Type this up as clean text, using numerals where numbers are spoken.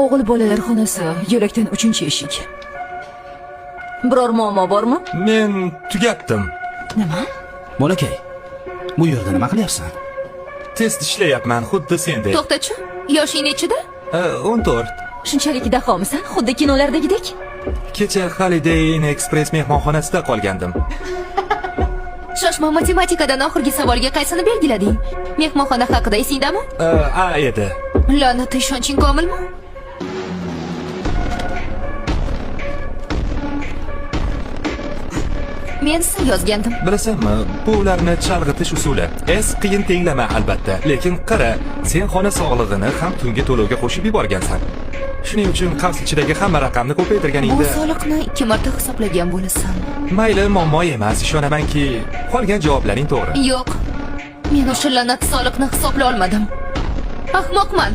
O'g'il bolalar xonasi, yo'lakdan 3-eshik. Biror muammo bormi? Men tugatdim. Nima? Bolakay, bu yerda nima qilyapsan? Test ishlayapman, xuddi sendek. To'xta-chi. Yoshing nechida? 14. Shunchalik dahomisan, xuddi kinolardagidek. Kecha Holiday Inn Express mehmonxonasida qolgandim. Shoshma, matematikadan oxirgi savolga qaysini belgilading? Mehmonxona haqida esingdami? A edi. La'nat, ishonching komilmi? Men sizni yozgandim. Bilasanmi, bu ularni chalg'itish usuli. S qiyin tenglama albatta, lekin qara, sen xona sog'lig'ini ham tungi to'lovga qo'shib yuborgansan. Shuning uchun qavs ichidagi hamma raqamni Bu ko'paytirganingda soliqni 2 marta hisoblagan bo'lasan. mayli, muammo emas, ishonamanki, qolgan javoblaring to'g'ri. Yo'q. Men o'sha la'nat soliqni hisoblay olmadim. Ahmoqman.